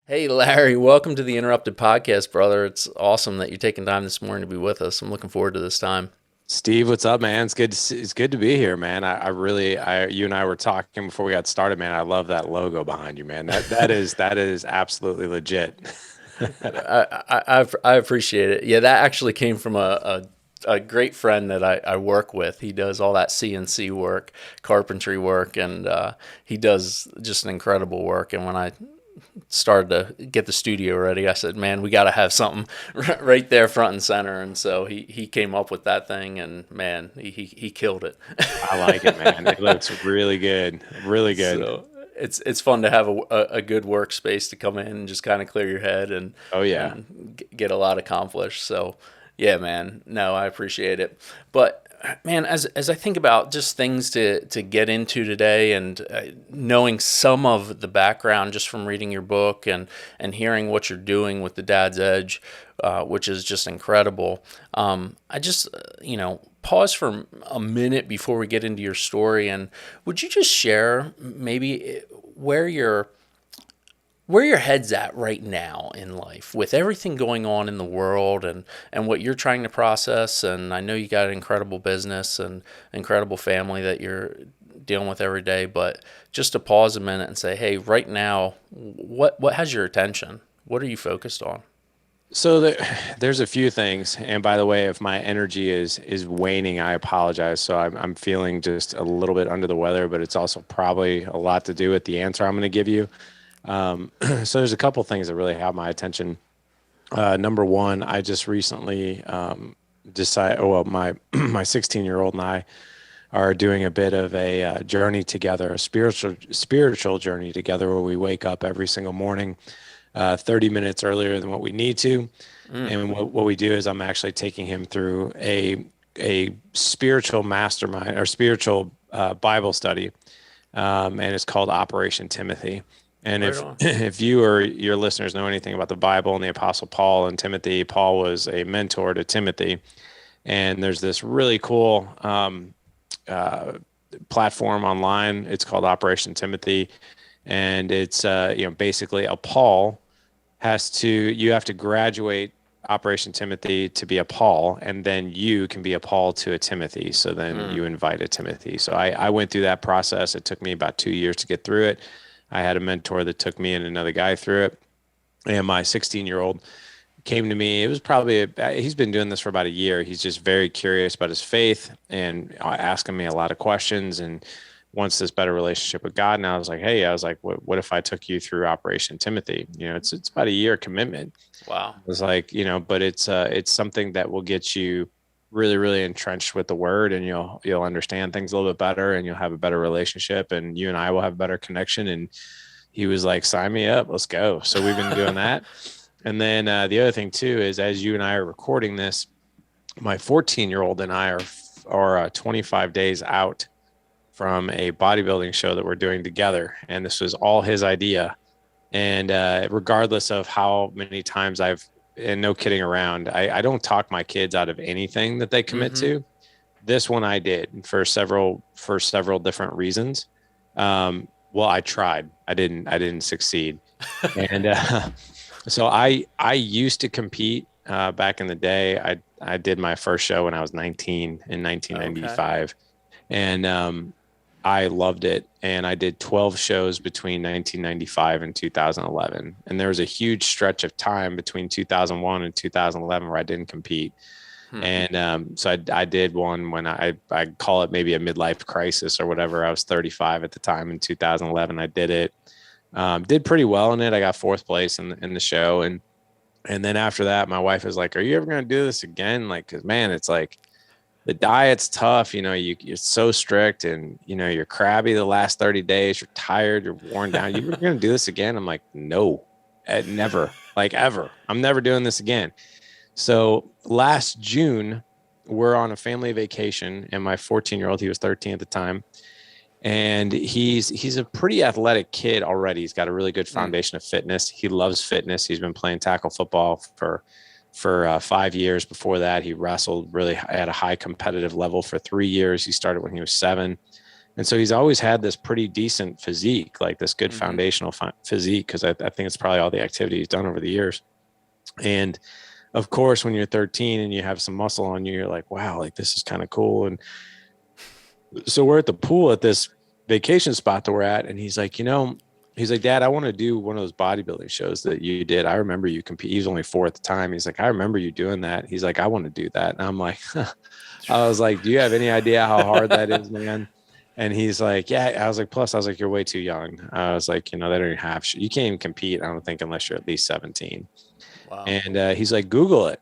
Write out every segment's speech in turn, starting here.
Hey, Larry, welcome to the Interrupted Podcast, brother. It's awesome that you're taking time this morning to be with us. I'm looking forward to this time. Steve, what's up, man? It's good to be here, man. You and I were talking before we got started, man. I love that logo behind you, man. That is absolutely legit. I appreciate it. Yeah, that actually came from a great friend that I work with. He does all that CNC work, carpentry work, and he does just an incredible work. And when I started to get the studio ready, I said, "Man, we got to have something right there, front and center." And so he came up with that thing, and man, he killed it. I like it, man. It looks really good, really good. So it's fun to have a good workspace to come in and just kind of clear your head Oh yeah. and get a lot accomplished. So yeah, man, no, I appreciate it. But man, as I think about just things to get into today, and knowing some of the background just from reading your book and hearing what you're doing with the Dad's Edge, which is just incredible. I just pause for a minute before we get into your story, and would you just share maybe where your head's at right now in life with everything going on in the world and what you're trying to process? And I know you got an incredible business and incredible family that you're dealing with every day, but just to pause a minute and say, hey, right now, what has your attention? What are you focused on? There's a few things, and by the way, if my energy is waning, I apologize. So I'm feeling just a little bit under the weather, but it's also probably a lot to do with the answer I'm going to give you. So there's a couple things that really have my attention. Number one, I just recently decided, well, my my 16-year-old and I are doing a bit of a journey together, a spiritual journey together, where we wake up every single morning, 30 minutes earlier than what we need to. And what we do is I'm actually taking him through a spiritual mastermind or spiritual Bible study, and it's called Operation Timothy. And Right if on. if you or your listeners know anything about the Bible and the Apostle Paul and Timothy, Paul was a mentor to Timothy. And there's this really cool uh, platform online. It's called Operation Timothy, and it's basically a Paul you have to graduate Operation Timothy to be a Paul, and then you can be a Paul to a Timothy. So then Mm, you invite a Timothy. So I went through that process. It took me about 2 years to get through it. I had a mentor that took me and another guy through it. And my 16-year-old came to me. It was probably, he's been doing this for about a year. He's just very curious about his faith and asking me a lot of questions and wants this better relationship with God. And I was like, hey, what if I took you through Operation Timothy? It's about a year commitment. wow. I was like, but it's something that will get you really, really entrenched with the word, and you'll understand things a little bit better, and you'll have a better relationship, and you and I will have a better connection. And he was like, sign me up, let's go. So we've been doing that. And then the other thing too is, as you and I are recording this, my 14-year-old and I are 25 days out from a bodybuilding show that we're doing together, and this was all his idea. And regardless of how many times and no kidding around, I don't talk my kids out of anything that they commit Mm-hmm. to. This one I did for several different reasons. Well, I tried. I didn't succeed. And so I used to compete back in the day. I did my first show when I was 19 in Okay. 1995, and I loved it. And I did 12 shows between 1995 and 2011. And there was a huge stretch of time between 2001 and 2011 where I didn't compete. Hmm. And so I did one when I call it maybe a midlife crisis or whatever. I was 35 at the time in 2011. I did it, did pretty well in it. I got fourth place in the show. And then after that, my wife was like, are you ever going to do this again? Like, cause man, it's like, the diet's tough. You're so strict, and you're crabby the last 30 days. You're tired. You're worn down. You're going to do this again? I'm like, no, never, like ever. I'm never doing this again. So last June, we're on a family vacation, and my 14-year-old, he was 13 at the time, and he's a pretty athletic kid already. He's got a really good Mm, foundation of fitness. He loves fitness. He's been playing tackle football for 5 years. Before that, he wrestled really at a high competitive level for 3 years. He started when he was 7. And so he's always had this pretty decent physique, like this good Mm-hmm. foundational physique, because I think it's probably all the activity he's done over the years. And of course, when you're 13 and you have some muscle on you, you're like, wow, like this is kind of cool. And so we're at the pool at this vacation spot that we're at. And he's like, he's like, Dad, I want to do one of those bodybuilding shows that you did. I remember you compete. He was only 4 at the time. He's like, I remember you doing that. He's like, I want to do that. And I'm like, I was like, do you have any idea how hard that is, man? And he's like, yeah. I was like, plus, I was like, you're way too young. I was like, they don't even have, you can't even compete, I don't think, unless you're at least 17. Wow. And he's like, Google it.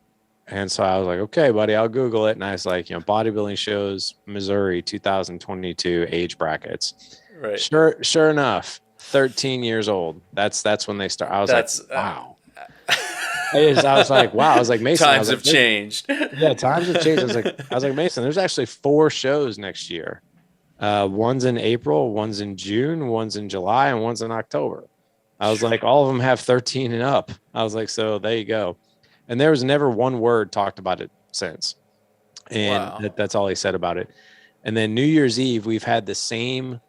And so I was like, okay, buddy, I'll Google it. And I was like, bodybuilding shows, Missouri, 2022 age brackets. Right. Sure enough, 13 years old. That's when they start. I was like, wow. I was like, wow. I was like, Mason. Times have changed. Yeah, times have changed. I was like, Mason, there's actually 4 shows next year. One's in April, one's in June, one's in July, and one's in October. I was like, all of them have 13 and up. I was like, so there you go. And there was never one word talked about it since. And Wow. that's all he said about it. And then New Year's Eve, we've had the same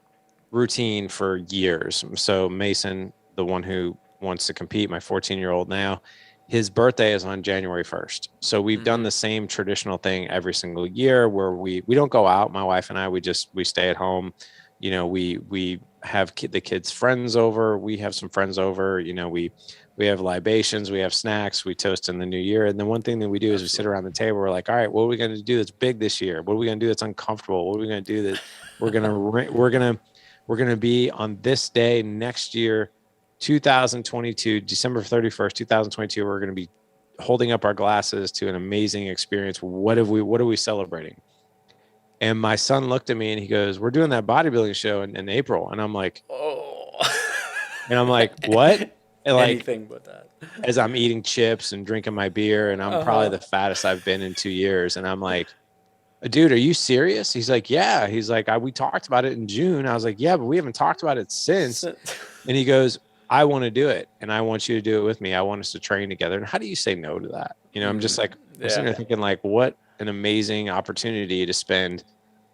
routine for years. So Mason, the one who wants to compete, my 14-year-old now, his birthday is on January 1st. So we've done the same traditional thing every single year where we don't go out. My wife and I, we stay at home. We have the kids' friends over. We have some friends over. We have libations, we have snacks, we toast in the new year. And then one thing that we do is we sit around the table. We're like, all right, what are we going to do that's big this year? What are we going to do that's uncomfortable? What are we going to do that we're going to be on this day next year, 2022, December 31st, 2022. We're going to be holding up our glasses to an amazing experience. What are we celebrating? And my son looked at me and he goes, we're doing that bodybuilding show in April. And I'm like, oh. And I'm like, what? And like, anything but that. As I'm eating chips and drinking my beer, and I'm probably the fattest I've been in 2 years. And I'm like, dude, are you serious? He's like, yeah. He's like, we talked about it in June. I was like, yeah, but we haven't talked about it since. And he goes, I want to do it. And I want you to do it with me. I want us to train together. And how do you say no to that? I'm just like, I'm sitting there thinking like, what an amazing opportunity to spend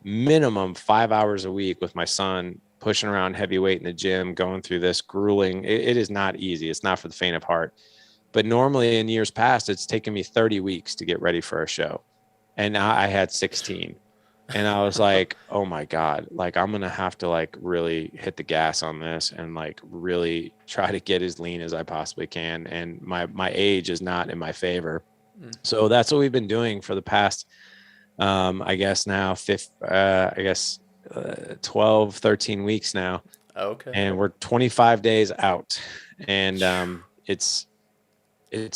minimum 5 hours a week with my son, pushing around heavyweight in the gym, going through this grueling. It is not easy. It's not for the faint of heart. But normally in years past, it's taken me 30 weeks to get ready for a show. And now I had 16. And I was like, oh my God, like I'm going to have to like really hit the gas on this and like really try to get as lean as I possibly can. And my age is not in my favor. So that's what we've been doing for the past, I guess now 12, 13 weeks now. Okay. And we're 25 days out. And it's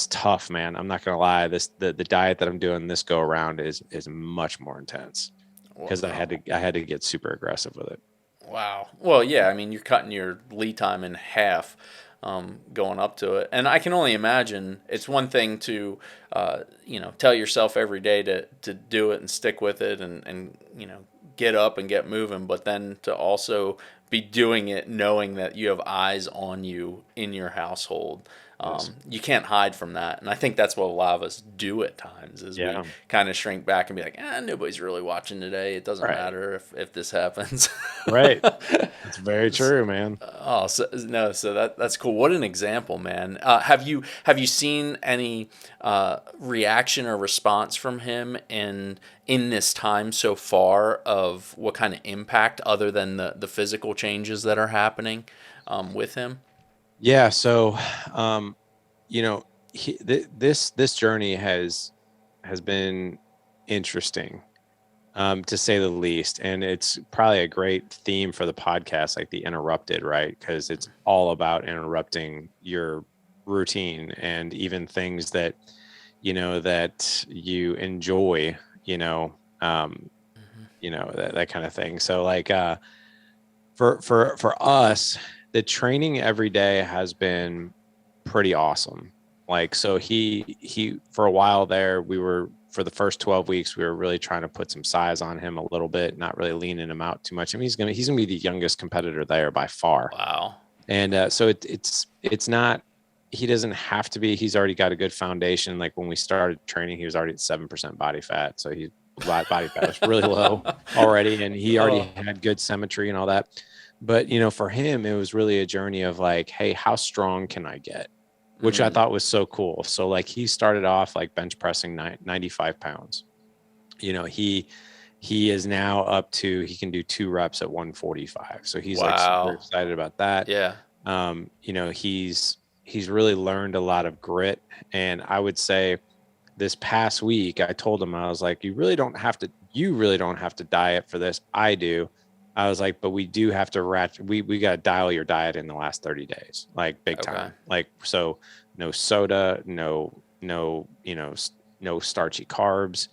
tough, man. I'm not gonna lie. The diet that I'm doing this go around is much more intense because I had to get super aggressive with it. Wow. Well, yeah. I mean, you're cutting your lead time in half, going up to it, and I can only imagine. It's one thing to, tell yourself every day to do it and stick with it, and get up and get moving, but then to also be doing it knowing that you have eyes on you in your household. Yes. You can't hide from that. And I think that's what a lot of us do at times is we kind of shrink back and be like, nobody's really watching today. It doesn't matter if this happens. Right. That's very true, man. So that's cool. What an example, man. Have you seen any reaction or response from him in this time so far of what kind of impact other than the physical changes that are happening with him? Yeah. So, this journey has been interesting, to say the least. And it's probably a great theme for the podcast, like the interrupted, right? Because it's all about interrupting your routine and even things that, that you enjoy, that kind of thing. So like, for us, the training every day has been pretty awesome. Like, so he for a while there, for the first 12 weeks, we were really trying to put some size on him a little bit, not really leaning him out too much. I mean, he's gonna be the youngest competitor there by far. Wow. And so it's not, he doesn't have to be. He's already got a good foundation. Like when we started training, he was already at 7% body fat. So body fat was really low already, and he already Oh. had good symmetry and all that. But for him, it was really a journey of like, hey, how strong can I get? Which I Mm, thought was so cool. So like he started off like bench pressing 95 pounds. He is now up to, he can do 2 reps at 145. So he's like super wow. excited about that. Yeah. He's really learned a lot of grit. And I would say this past week, I told him, I was like, you really don't have to diet for this. I do. I was like, but we do have to we got to dial your diet in the last 30 days, like big Okay. time. Like, so no soda, no starchy carbs,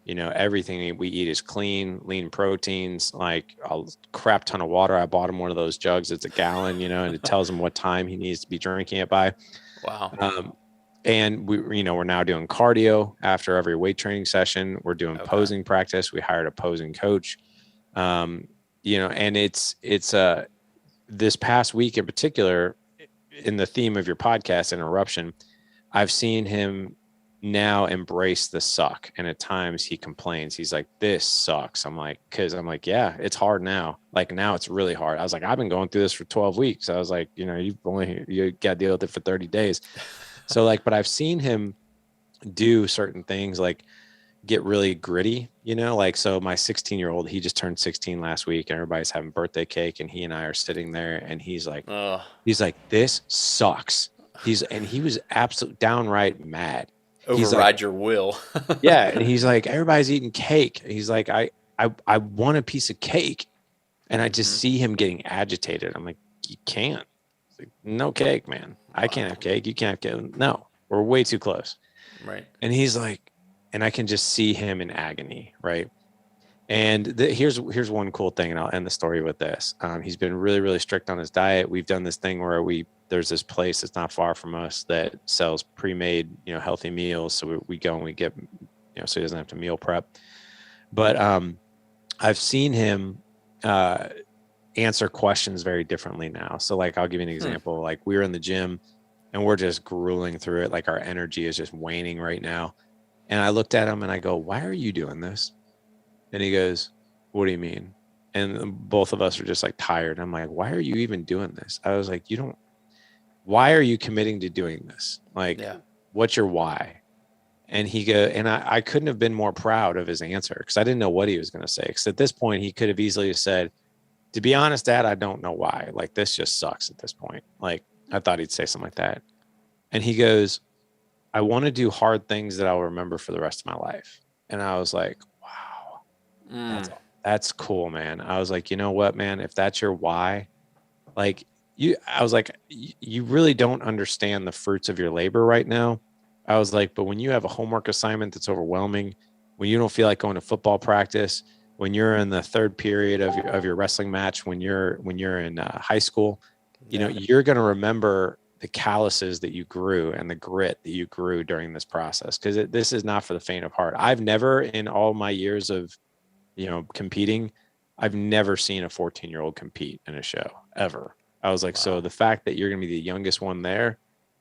everything we eat is clean, lean proteins, like a crap ton of water. I bought him one of those jugs. It's a gallon, and it tells him what time he needs to be drinking it by. Wow. Um, and we're now doing cardio after every weight training session. We're doing Okay. posing practice. We hired a posing coach. Um, and it's this past week in particular, in the theme of your podcast, interruption, I've seen him now embrace the suck. And at times he complains. He's like, this sucks. Cause I'm like, yeah, it's hard now. Like now it's really hard. I was like, I've been going through this for 12 weeks. I was like, you got to deal with it for 30 days. So like, but I've seen him do certain things like get really gritty, like, so my 16-year-old, he just turned 16 last week and everybody's having birthday cake and he and I are sitting there and he's like, Oh. this sucks. He was absolutely downright mad. He's like, Override your will. yeah. And he's like, everybody's eating cake. He's like, I want a piece of cake. And I just Mhm. see him getting agitated. I'm like, you can't. Like, no cake, man. I can't Wow. have cake. You can't have cake. No, we're way too close. Right. And he's like, and I can just see him in agony, right? And here's one cool thing, and I'll end the story with this. He's been really, really strict on his diet. We've done this thing where there's this place that's not far from us that sells pre-made, healthy meals. So we go and we get, so he doesn't have to meal prep. But I've seen him answer questions very differently now. So like, I'll give you an example. Like we were in the gym and we're just grueling through it. Like our energy is just waning right now. And I looked at him and I go, why are you doing this? And he goes, what do you mean? And both of us are just like tired. I'm like, why are you even doing this? I was like, why are you committing to doing this? Like, Yeah. what's your why? And I couldn't have been more proud of his answer because I didn't know what he was going to say. Because at this point, he could have easily said, to be honest, Dad, I don't know why. Like, this just sucks at this point. Like, I thought he'd say something like that. And he goes, I want to do hard things that I'll remember for the rest of my life. And I was like, wow, Mm. that's cool, man. I was like, you know what, man, if that's your why, like I was like, you really don't understand the fruits of your labor right now. I was like, but when you have a homework assignment that's overwhelming, when you don't feel like going to football practice, when you're in the third period of your wrestling match, when you're in high school, Yeah. you're going to remember the calluses that you grew and the grit that you grew during this process. Cause this is not for the faint of heart. I've never in all my years of, competing, I've never seen a 14-year-old compete in a show ever. I was like, Wow. so the fact that you're going to be the youngest one there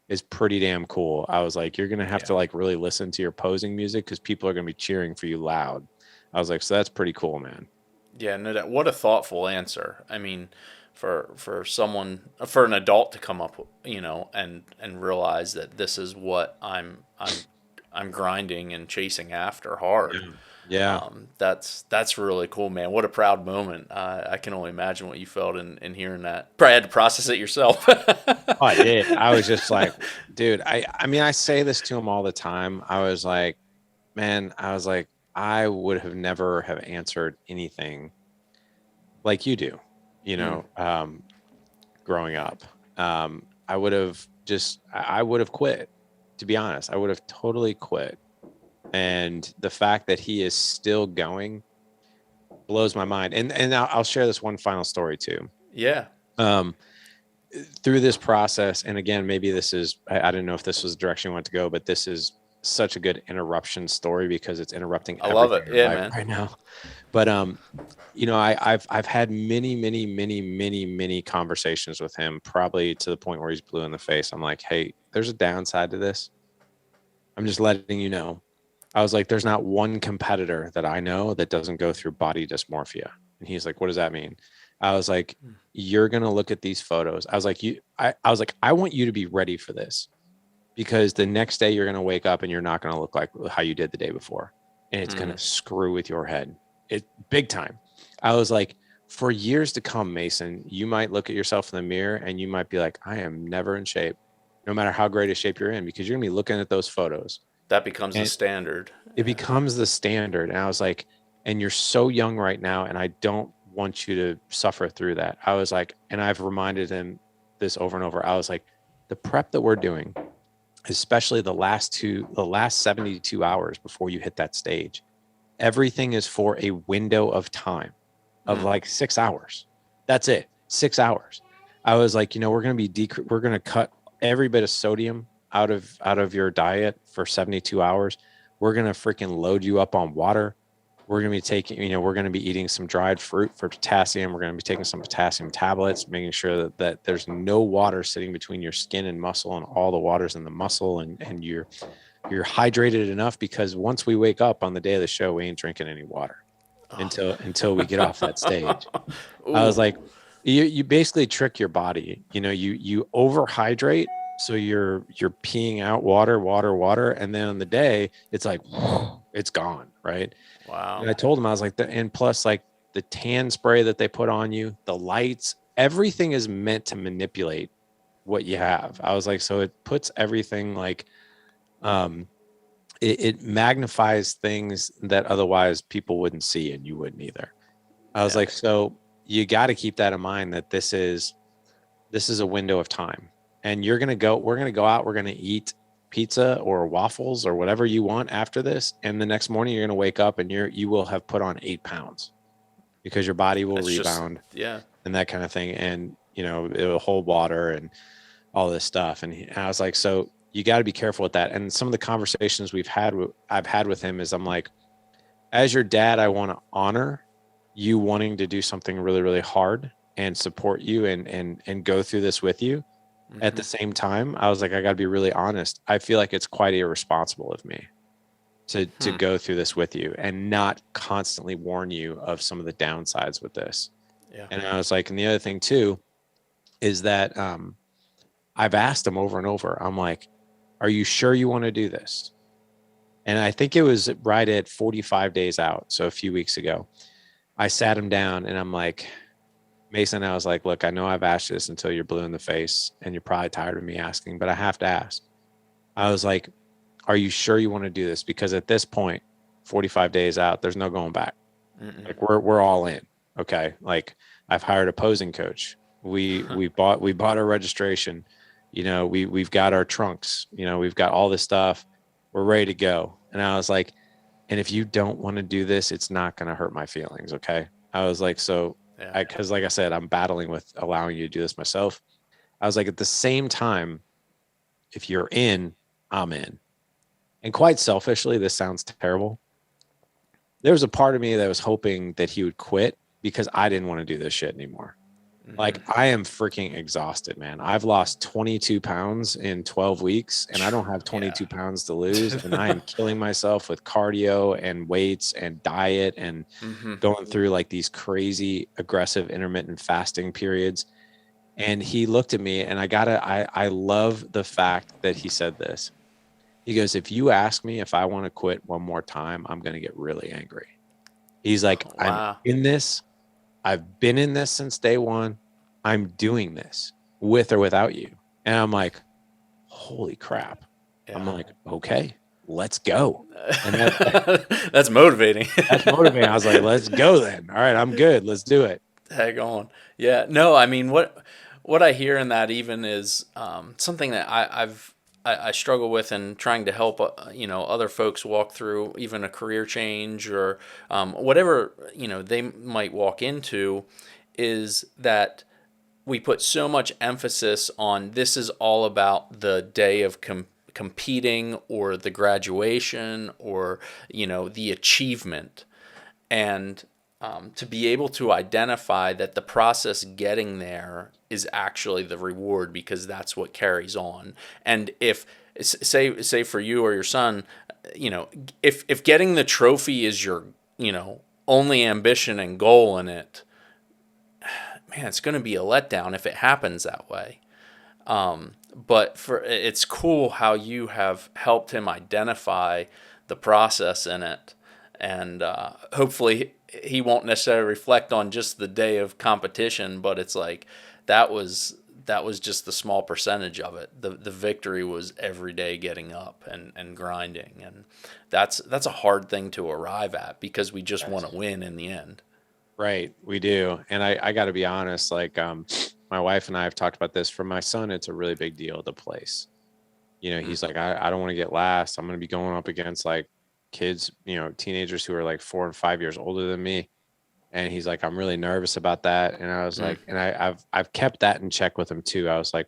is pretty damn cool. I was like, you're going to have to like really listen to your posing music because people are going to be cheering for you loud. I was like, so that's pretty cool, man. Yeah, no doubt. What a thoughtful answer. I mean, for an adult to come up, and realize that this is what I'm grinding and chasing after hard. Yeah. Yeah. That's really cool, man. What a proud moment. I can only imagine what you felt in hearing that. Probably had to process it yourself. Oh, I did. I was just like, dude, I mean, I say this to him all the time. I was like, man, I would have never have answered anything like you do, Mm, growing up. I would have quit, to be honest. I would have totally quit. And the fact that he is still going blows my mind. And I'll share this one final story too. yeah. Um, Through this process, and again, maybe this is, I didn't know if this was the direction you want to go, but this is such a good interruption story because it's interrupting I love everything it. in Yeah, life man. right now. But I've had many, many, many, many, many conversations with him, probably to the point where he's blue in the face. I'm like, hey, there's a downside to this. I'm just letting you know. I was like, there's not one competitor that I know that doesn't go through body dysmorphia. And he's like, what does that mean? I was like, you're going to look at these photos. I was like, I was like, I want you to be ready for this, because the next day you're going to wake up and you're not going to look like how you did the day before. And it's going to screw with your head. It big time. I was like, for years to come, Mason, you might look at yourself in the mirror and you might be like, I am never in shape, no matter how great a shape you're in, because you're going to be looking at those photos. That becomes the And standard. it becomes the standard. And I was like, and you're so young right now, and I don't want you to suffer through that. I was like, and I've reminded him this over and over. I was like, the prep that we're doing, especially the last 72 hours before you hit that stage, everything is for a window of time of like 6 hours. That's it. 6 hours. I was like, we're going to be we're going to cut every bit of sodium out of your diet for 72 hours. We're going to freaking load you up on water. We're going to be taking, we're going to be eating some dried fruit for potassium. We're going to be taking some potassium tablets, making sure that there's no water sitting between your skin and muscle, and all the water's in the muscle, and you're hydrated enough, because once we wake up on the day of the show, we ain't drinking any water until we get off that stage. I was like, you basically trick your body. You overhydrate, so you're peeing out water, and then on the day it's like it's gone, right? Wow. And I told him, I was like, and plus, like, the tan spray that they put on you, the lights, everything is meant to manipulate what you have. I was like, so it puts everything like, it magnifies things that otherwise people wouldn't see, and you wouldn't either. I was like, so you got to keep that in mind, that this is a window of time, and we're going to go out, we're going to eat pizza or waffles or whatever you want after this. And the next morning you're going to wake up and you will have put on 8 pounds, because your body will rebound and that kind of thing. And, it'll hold water and all this stuff. And I was like, so you got to be careful with that. And some of the conversations I've had with him is, I'm like, as your dad, I want to honor you wanting to do something really, really hard and support you and go through this with you. At the same time, I was like, I got to be really honest. I feel like it's quite irresponsible of me to go through this with you and not constantly warn you of some of the downsides with this. Yeah. And I was like, and the other thing too, is that I've asked him over and over, I'm like, are you sure you want to do this? And I think it was right at 45 days out. So a few weeks ago, I sat him down and I'm like, Mason, I was like, look, I know I've asked this until you're blue in the face and you're probably tired of me asking, but I have to ask. I was like, are you sure you want to do this? Because at this point, 45 days out, there's no going back. Like we're all in. Okay. Like, I've hired a posing coach. We bought our registration. We've got our trunks, we've got all this stuff. We're ready to go. And I was like, and if you don't want to do this, it's not going to hurt my feelings. Okay. I was like, so because like I said, I'm battling with allowing you to do this myself. I was like, at the same time, if you're in, I'm in. And quite selfishly, this sounds terrible. There was a part of me that was hoping that he would quit, because I didn't want to do this shit anymore. Like, I am freaking exhausted, man. I've lost 22 pounds in 12 weeks and I don't have 22 pounds to lose. And I am killing myself with cardio and weights and diet and going through like these crazy aggressive intermittent fasting periods. And he looked at me, and I love the fact that he said this. He goes, if you ask me if I want to quit one more time, I'm going to get really angry. He's like, I'm in this. I've been in this since day one. I'm doing this with or without you. And I'm like, holy crap. Yeah. I'm like, okay, let's go. And that's motivating. That's motivating. I was like, let's go then. All right, I'm good. Let's do it. Heck on. Yeah. No, I mean, what I hear in that even is something that I struggle with, and trying to help other folks walk through even a career change or whatever they might walk into, is that we put so much emphasis on this is all about the day of competing or the graduation or the achievement, and to be able to identify that the process getting there is actually the reward, because that's what carries on. And if say for you or your son, if getting the trophy is your, only ambition and goal in it, man, it's going to be a letdown if it happens that way. But it's cool how you have helped him identify the process in it, and hopefully he won't necessarily reflect on just the day of competition, but it's like that was just the small percentage of it. The victory was every day getting up and grinding, and that's a hard thing to arrive at because we just want to win in the end. Right, we do. And I got to be honest, like my wife and I have talked about this. For my son, it's a really big deal, the place. He's like, I don't want to get last. I'm going to be going up against like kids, teenagers who are like 4 and 5 years older than me. And he's like, I'm really nervous about that. And I was like, and I've kept that in check with him too. I was like,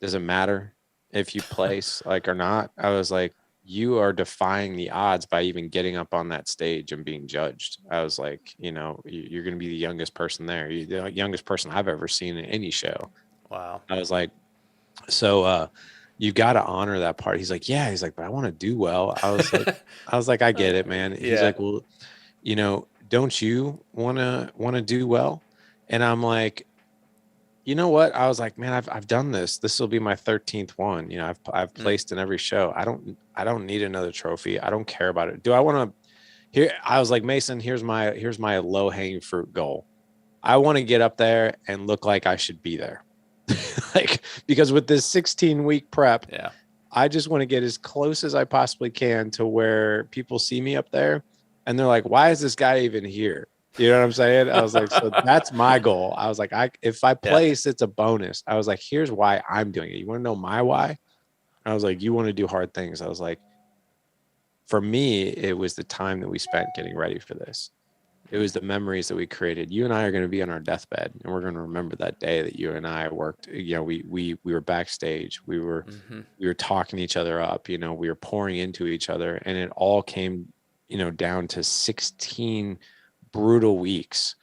does it matter if you place like or not? I was like, you are defying the odds by even getting up on that stage and being judged. I was like, you're going to be the youngest person there. You're the youngest person I've ever seen in any show. Wow. I was like, so you got to honor that part. He's like, yeah. He's like, but I want to do well. I was like, I get it, man. He's like, well, don't you want to do well? And I'm like, you know what? I was like, man, I've done this. This will be my 13th one. I've placed in every show. I don't need another trophy. I don't care about it. Do I want to here? I was like, Mason, here's my low hanging fruit goal. I want to get up there and look like I should be there. Like, because with this 16-week prep, Yeah. I just want to get as close as I possibly can to where people see me up there and they're like, why is this guy even here? You know what I'm saying? I was like, so that's my goal. I was like, if I place, it's a bonus. I was like, here's why I'm doing it. You want to know my why? I was like, you want to do hard things. I was like, for me, it was the time that we spent getting ready for this. It was the memories that we created. You and I are going to be on our deathbed, and we're going to remember that day that you and I worked. We were backstage. We were talking each other up. We were pouring into each other, and it all came, down to 16 brutal weeks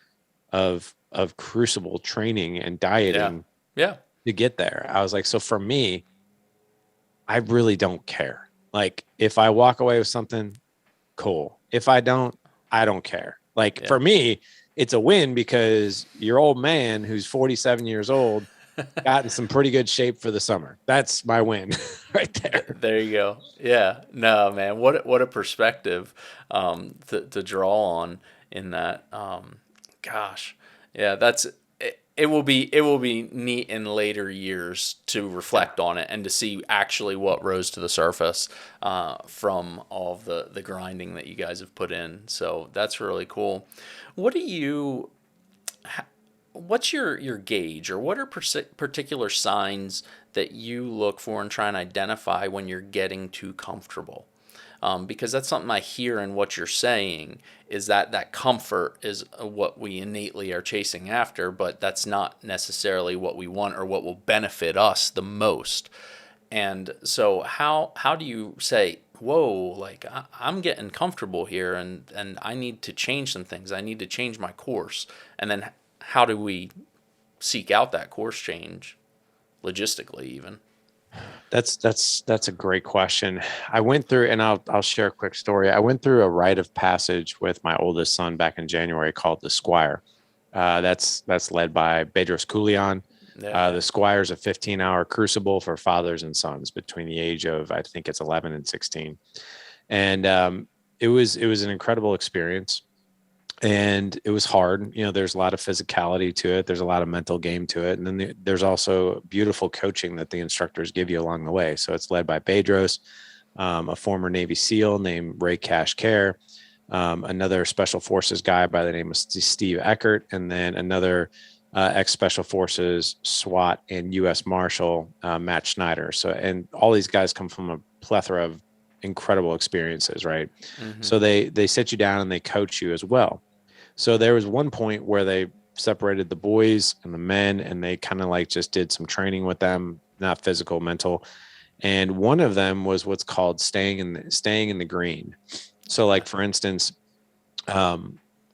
of crucible training and dieting to get there. I was like, so for me, I really don't care. Like, if I walk away with something, cool. If I don't care. Like, for me, it's a win because your old man who's 47 years old got in some pretty good shape for the summer. That's my win right there. There you go. Yeah. No, man. What a perspective to draw on in that. Gosh. Yeah, it will be neat in later years to reflect on it and to see actually what rose to the surface from all of the grinding that you guys have put in. So that's really cool. What's your gauge, or what are particular signs that you look for and try and identify when you're getting too comfortable? Because that's something I hear in what you're saying, is that comfort is what we innately are chasing after, but that's not necessarily what we want or what will benefit us the most. And so how do you say, whoa, like I'm getting comfortable here and I need to change some things. I need to change my course. And then how do we seek out that course change logistically even? That's a great question. I went through, and I'll share a quick story. I went through a rite of passage with my oldest son back in January called the Squire. That's led by Bedros Koulian. The Squire is a 15-hour crucible for fathers and sons between the age of, I think it's 11 and 16. And it was an incredible experience. And it was hard. There's a lot of physicality to it. There's a lot of mental game to it. And then there's also beautiful coaching that the instructors give you along the way. So it's led by Bedros, a former Navy SEAL named Ray Care, another Special Forces guy by the name of Steve Eckert, and then another ex-Special Forces, SWAT, and U.S. Marshal, Matt Schneider. So, and all these guys come from a plethora of incredible experiences, right? Mm-hmm. So they sit you down and they coach you as well. So there was one point where they separated the boys and the men, and they kind of like just did some training with them, not physical, mental. And one of them was what's called staying in the green. So like, for instance, it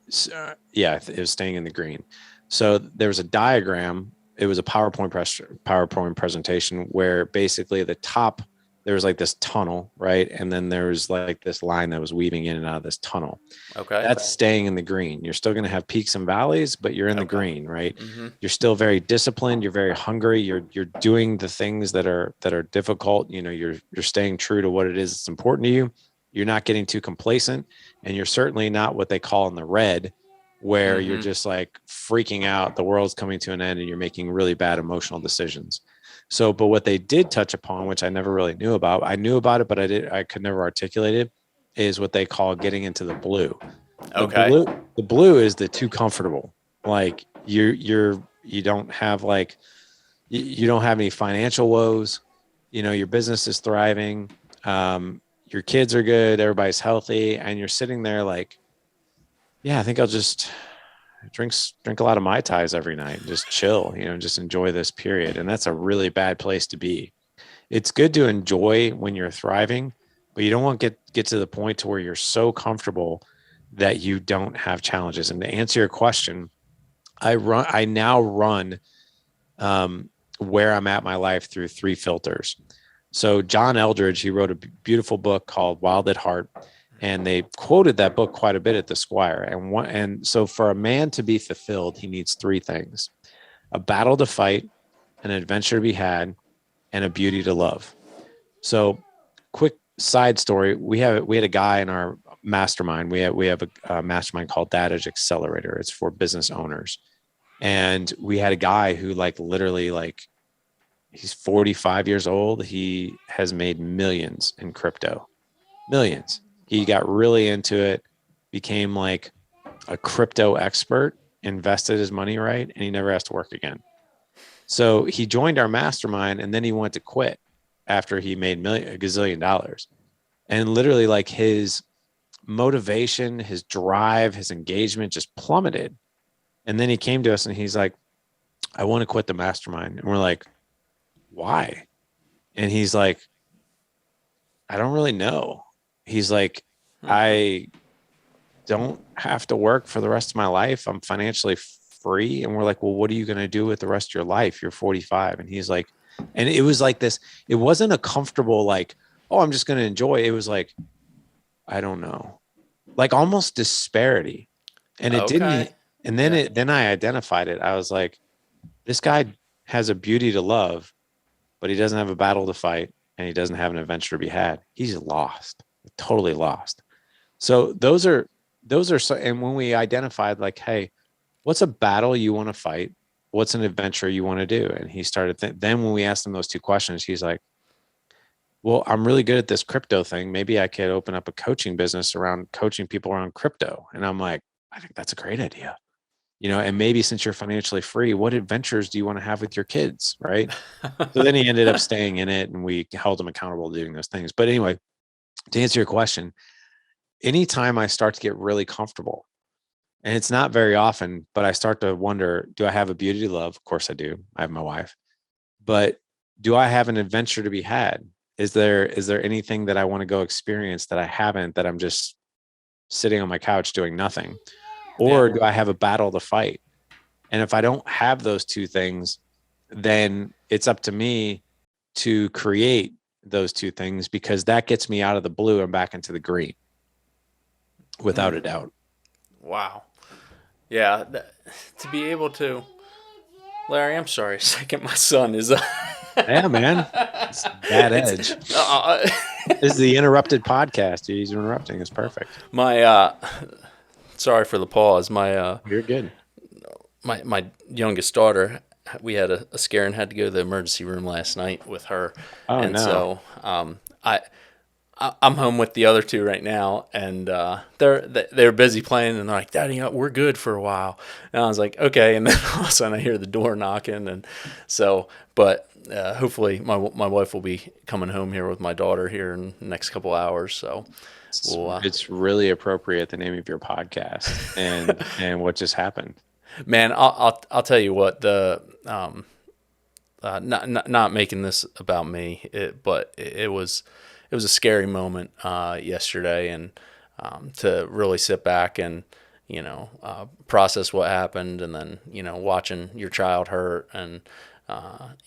was staying in the green. So there was a diagram. It was a PowerPoint presentation where basically the top there was like this tunnel, right? And then there was like this line that was weaving in and out of this tunnel. Okay. That's staying in the green. You're still going to have peaks and valleys, but you're in the Okay. green, right? Mm-hmm. You're still very disciplined. You're very hungry. You're doing the things that are difficult. You know, you're staying true to what it is that's important to you. You're not getting too complacent, and you're certainly not what they call in the red, where you're Mm-hmm. just like freaking out. The world's coming to an end, and you're making really bad emotional decisions. So, but what they did touch upon, which I never really knew about, I knew about it, but I could never articulate it, is what they call getting into the blue. The Okay. blue, the blue is the too comfortable. Like you don't have like, you don't have any financial woes. You know, your business is thriving. Your kids are good. Everybody's healthy. And you're sitting there like, yeah, I think I'll just drink a lot of Mai Tais every night and just chill, you know, just enjoy this period. And that's a really bad place to be. It's good to enjoy when you're thriving, but you don't want to get to the point to where you're so comfortable that you don't have challenges. And to answer your question, I now run where I'm at my life through three filters. So John Eldridge, he wrote a beautiful book called Wild at Heart, and they quoted that book quite a bit at the Squire. And so for a man to be fulfilled, he needs three things: a battle to fight, an adventure to be had, and a beauty to love. So, quick side story: we had a guy in our mastermind. We have a mastermind called Datage Accelerator. It's for business owners, and we had a guy who like literally like he's 45 years old. He has made millions in crypto, millions. He got really into it, became like a crypto expert, invested his money right, and he never has to work again. So he joined our mastermind, and then he wanted to quit after he made a gazillion dollars. And literally, like his motivation, his drive, his engagement just plummeted. And then he came to us and he's like, I want to quit the mastermind. And we're like, why? And he's like, I don't really know. He's like, I don't have to work for the rest of my life. I'm financially free. And we're like, well, what are you going to do with the rest of your life? You're 45. And he's like, and it was like this, it wasn't a comfortable, like, oh, I'm just going to enjoy. It was like, I don't know, like almost disparity. And it Okay. didn't, and then Yeah. then I identified it. I was like, this guy has a beauty to love, but he doesn't have a battle to fight, and he doesn't have an adventure to be had. He's lost, totally lost. So those are so, and when we identified like, hey, what's a battle you want to fight? What's an adventure you want to do? And he started, then when we asked him those two questions, he's like, well, I'm really good at this crypto thing. Maybe I could open up a coaching business around coaching people around crypto. And I'm like, I think that's a great idea. You know, and maybe since you're financially free, what adventures do you want to have with your kids? Right. So then he ended up staying in it, and we held him accountable to doing those things. But anyway, to answer your question, anytime I start to get really comfortable, and it's not very often, but I start to wonder, do I have a beauty to love? Of course I do. I have my wife. But do I have an adventure to be had? Is there anything that I want to go experience that I haven't, that I'm just sitting on my couch doing nothing? Yeah. Or do I have a battle to fight? And if I don't have those two things, then it's up to me to create those two things, because that gets me out of the blue and back into the green, without a doubt. Wow. Yeah. To be able to, Larry, I'm sorry. A second, my son is. Yeah, man. It's bad It's edge. This is the interrupted podcast. He's interrupting. It's perfect. my. Sorry for the pause. You're good. My youngest daughter. We had a scare and had to go to the emergency room last night with her, Oh and no. so I'm home with the other two right now, and they're busy playing, and they're like, "Daddy, we're good for a while." And I was like, "Okay," and then all of a sudden I hear the door knocking, and so, but hopefully my wife will be coming home here with my daughter here in the next couple hours, so It's, we'll it's really appropriate, the name of your podcast, and what just happened. man, I'll tell you what, the not making this about me, but it was a scary moment yesterday, and to really sit back and process what happened, and then watching your child hurt, and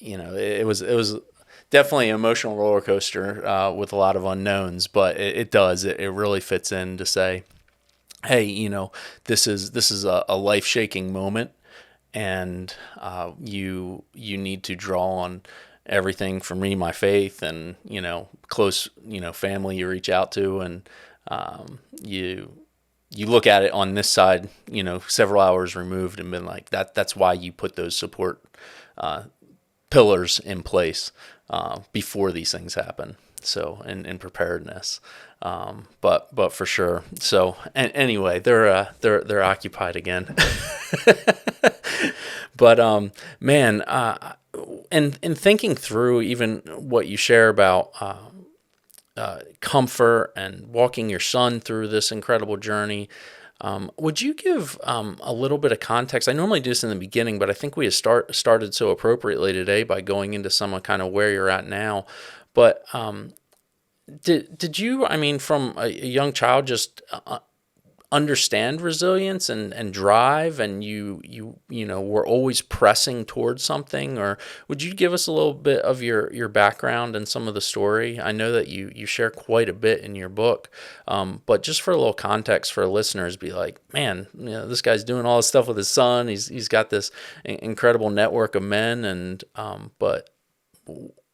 it was definitely an emotional roller coaster with a lot of unknowns, but it does. It really fits in to say, hey, this is a life shaking moment, and you need to draw on everything from me, my faith, and close family you reach out to, and you look at it on this side, several hours removed, and been like that's why you put those support pillars in place before these things happen. So in preparedness, but for sure. So anyway, they're occupied again. But man, and thinking through even what you share about comfort and walking your son through this incredible journey. Would you give a little bit of context? I normally do this in the beginning, but I think we have started so appropriately today by going into some kind of where you're at now. But did you, I mean, from a young child, just understand resilience and drive, and you were always pressing towards something? Or would you give us a little bit of your background and some of the story? I know that you share quite a bit in your book, but just for a little context for listeners, be like, man, this guy's doing all this stuff with his son. He's got this incredible network of men, and but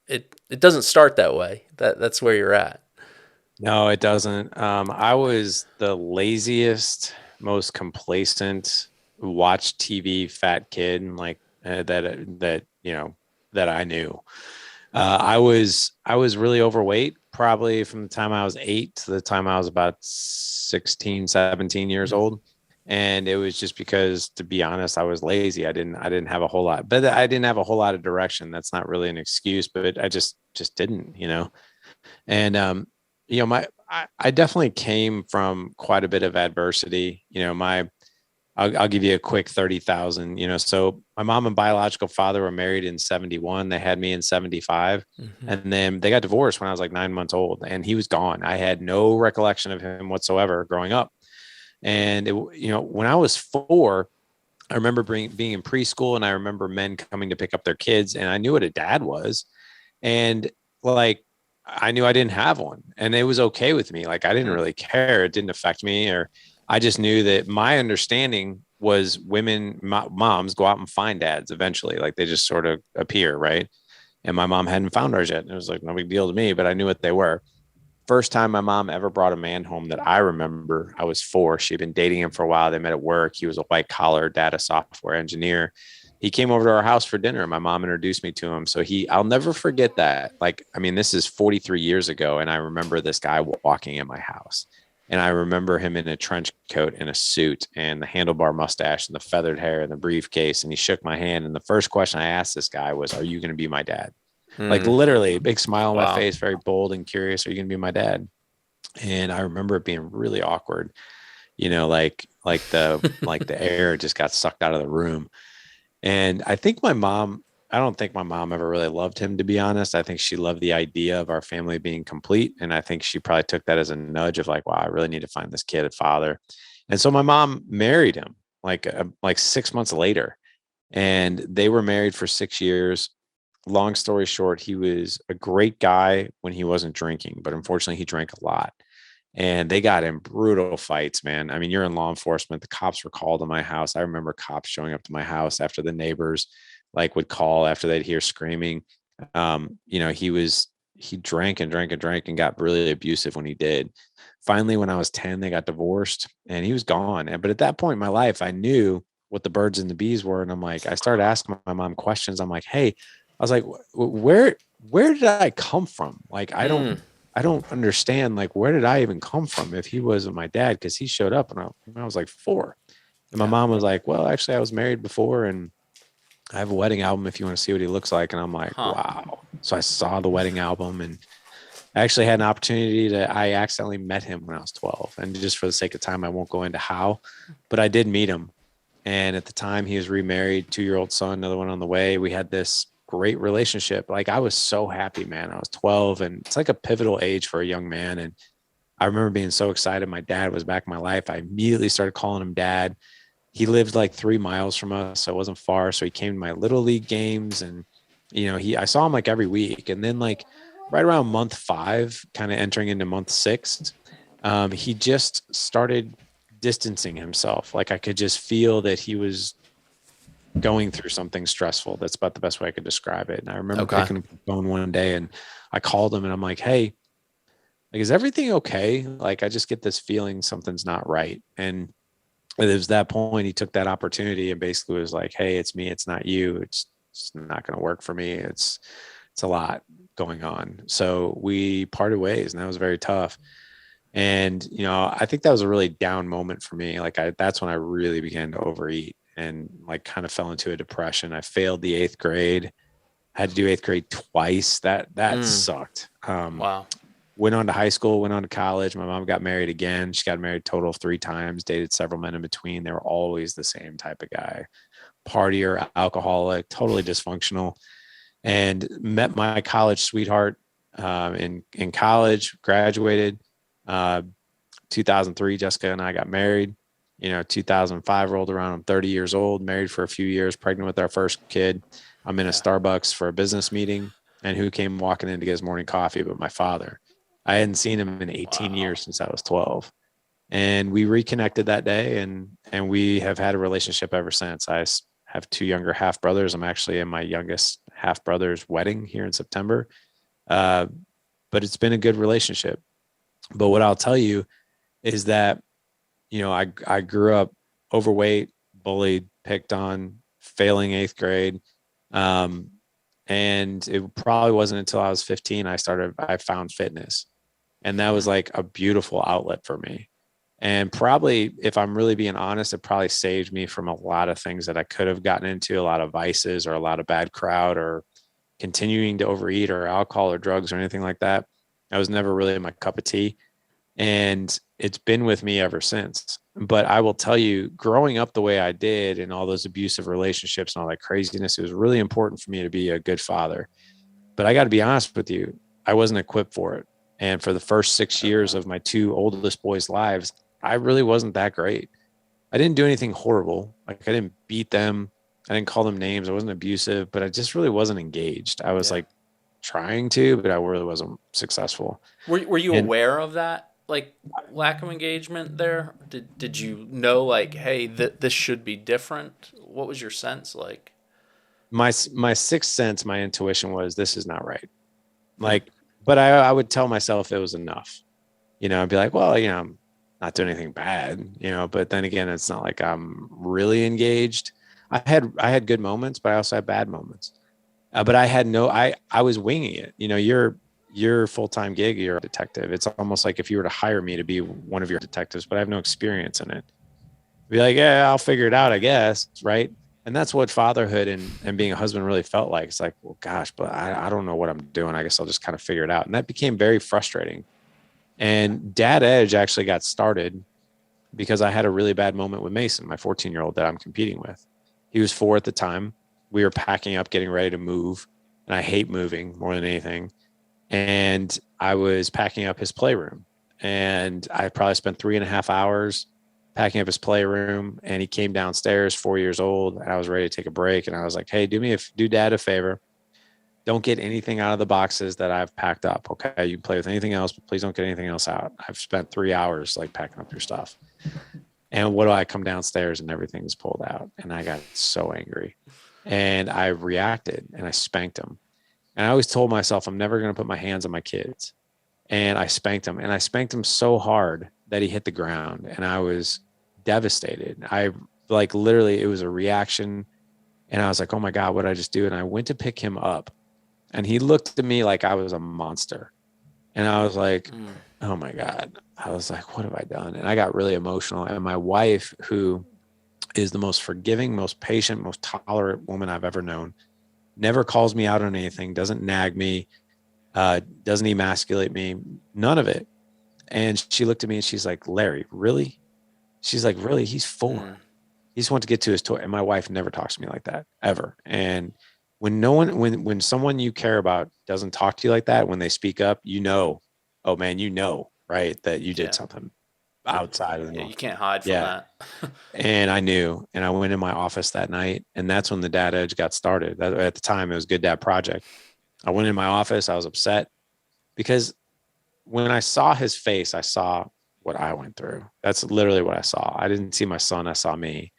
it doesn't start that way. That's where you're at. No, it doesn't. I was the laziest, most complacent, watch TV fat kid, like that I knew. I was really overweight, probably from the time I was 8 to the time I was about 16, 17 years old. And it was just because, to be honest, I was lazy. I didn't have a whole lot, but I didn't have a whole lot of direction. That's not really an excuse, but I just didn't. And I definitely came from quite a bit of adversity. I'll give you a quick 30,000. So my mom and biological father were married in 71. They had me in 75, Mm-hmm. and then they got divorced when I was like 9 months old, and he was gone. I had no recollection of him whatsoever growing up. And when I was 4, I remember being in preschool, and I remember men coming to pick up their kids, and I knew what a dad was. And like, I knew I didn't have one, and it was okay with me. Like, I didn't really care. It didn't affect me, or I just knew that my understanding was women, moms go out and find dads eventually. Like, they just sort of appear. Right. And my mom hadn't found ours yet. And it was like no big deal to me, but I knew what they were. First time my mom ever brought a man home that I remember, I was 4. She'd been dating him for a while. They met at work. He was a white collar data software engineer. He came over to our house for dinner. My mom introduced me to him. So I'll never forget that. Like, I mean, this is 43 years ago. And I remember this guy walking in my house, and I remember him in a trench coat and a suit and the handlebar mustache and the feathered hair and the briefcase. And he shook my hand. And the first question I asked this guy was, "Are you going to be my dad?" Like, Mm. literally, big smile on my Wow. face, very bold and curious. "Are you going to be my dad?" And I remember it being really awkward, like the air just got sucked out of the room. And I don't think my mom ever really loved him, to be honest. I think she loved the idea of our family being complete. And I think she probably took that as a nudge of like, wow, I really need to find this kid a father. And so my mom married him like 6 months later, and they were married for 6 years. Long story short, he was a great guy when he wasn't drinking, but unfortunately he drank a lot. And they got in brutal fights, man. I mean, you're in law enforcement. The cops were called to my house. I remember cops showing up to my house after the neighbors like would call after they'd hear screaming. He drank and drank and drank and got really abusive when he did. Finally, when I was 10, they got divorced and he was gone. But at that point in my life, I knew what the birds and the bees were. And I'm like, I started asking my mom questions. I'm like, hey, I was like, where did I come from? Like, Mm. I don't understand. Like, where did I even come from if he wasn't my dad? Because he showed up when I was like 4. And my Yeah. mom was like, well, actually, I was married before, and I have a wedding album if you want to see what he looks like. And I'm like, Huh. wow. So I saw the wedding album, and I actually had an opportunity I accidentally met him when I was 12. And just for the sake of time, I won't go into how, but I did meet him. And at the time, he was remarried, 2-year-old son, another one on the way. We had this great relationship. Like, I was so happy, man. I was 12, and it's like a pivotal age for a young man. And I remember being so excited. My dad was back in my life. I immediately started calling him dad. He lived like 3 miles from us, so it wasn't far. So he came to my little league games, and I saw him like every week. And then like right around month 5, kind of entering into month 6, he just started distancing himself. Like I could just feel that he was going through something stressful. That's about the best way I could describe it. And I remember Okay. picking up the phone one day and I called him and I'm like, hey, like, is everything okay? Like, I just get this feeling something's not right. And it was that point he took that opportunity and basically was like, hey, it's me, it's not you. It's not going to work for me. It's a lot going on. So we parted ways and that was very tough. And, I think that was a really down moment for me. Like that's when I really began to overeat and like kind of fell into a depression. I failed the 8th grade, had to do 8th grade twice. That Mm, sucked. wow. Went on to high school, went on to college. My mom got married again. She got married a total of 3 times, dated several men in between. They were always the same type of guy, partier, alcoholic, totally dysfunctional. And met my college sweetheart in college, graduated. Uh, 2003, Jessica and I got married. 2005 rolled around. I'm 30 years old, married for a few years, pregnant with our first kid. I'm in a Yeah. Starbucks for a business meeting. And who came walking in to get his morning coffee but my father? I hadn't seen him in 18 Wow. years since I was 12. And we reconnected that day and we have had a relationship ever since. Have 2 younger half brothers. I'm actually in my youngest half brother's wedding here in September. Uh, but it's been a good relationship. But what I'll tell you is that, I grew up overweight, bullied, picked on, failing 8th grade. Um, and it probably wasn't until I was 15 I found fitness. And that was Hmm. like a beautiful outlet for me. And probably, if I'm really being honest, it probably saved me from a lot of things that I could have gotten into, a lot of vices or a lot of bad crowd or continuing to overeat or alcohol or drugs or anything like that. I was never really my cup of tea. And it's been with me ever since. But I will tell you, growing up the way I did and all those abusive relationships and all that craziness, it was really important for me to be a good father. But I got to be honest with you, I wasn't equipped for it. And for the first 6 years Okay. of my 2 oldest boys' lives, I really wasn't that great. I didn't do anything horrible. Like I didn't beat them. I didn't call them names. I wasn't abusive, but I just really wasn't engaged. I was Yeah. like trying to, but I really wasn't successful. Were you And aware of that, like lack of engagement there? Did you know, like, hey, this should be different? What was your sense like? my sixth sense, my intuition was this is not right. Hmm. Like, but I would tell myself it was enough. I'd be like, well, I'm not doing anything bad, but then again, it's not like I'm really engaged. I had good moments, but I also had bad moments. But I had no, I was winging it. Your full-time gig, you're a detective. It's almost like if you were to hire me to be one of your detectives, but I have no experience in it. Be like, yeah, I'll figure it out, I guess. Right. And that's what fatherhood and being a husband really felt like. It's like, well, gosh, but I don't know what I'm doing. I guess I'll just kind of figure it out. And that became very frustrating. And Dad Edge actually got started because I had a really bad moment with Mason, my 14-year-old that I'm competing with. He was 4 at the time. We were packing up, getting ready to move. And I hate moving more than anything. And I was packing up his playroom. And I probably spent 3.5 hours packing up his playroom. And he came downstairs, 4 years old. And I was ready to take a break. And I was like, hey, do Dad a favor. Don't get anything out of the boxes that I've packed up. Okay. You can play with anything else, but please don't get anything else out. I've spent 3 hours like packing up your stuff. And what do I come downstairs and everything's pulled out? And I got so angry. And I reacted and I spanked him. And I always told myself I'm never going to put my hands on my kids. And I spanked him. And I spanked him so hard that he hit the ground. And I was devastated. I like literally, it was a reaction. And I was like, oh my God, what did I just do? And I went to pick him up. And he looked at me like I was a monster. And I was like, Mm, oh my God. I was like, what have I done? And I got really emotional. And my wife, who is the most forgiving, most patient, most tolerant woman I've ever known, never calls me out on anything, doesn't nag me, doesn't emasculate me, none of it. And she looked at me and she's like, Larry, really? She's like, really? He's mm, 4. He just wants to get to his toy. And my wife never talks to me like that ever. And when no one, when someone you care about doesn't talk to you like that, when they speak up, oh man, right, that you did yeah. something. outside of the Yeah, norm. you can't hide from Yeah. that. And I knew, and I went in my office that night, and that's when the Dad Edge got started. At the time, it was Good Dad Project. I went in my office. I was upset because when I saw his face, I saw what I went through. That's literally what I saw. I didn't see my son. I saw me.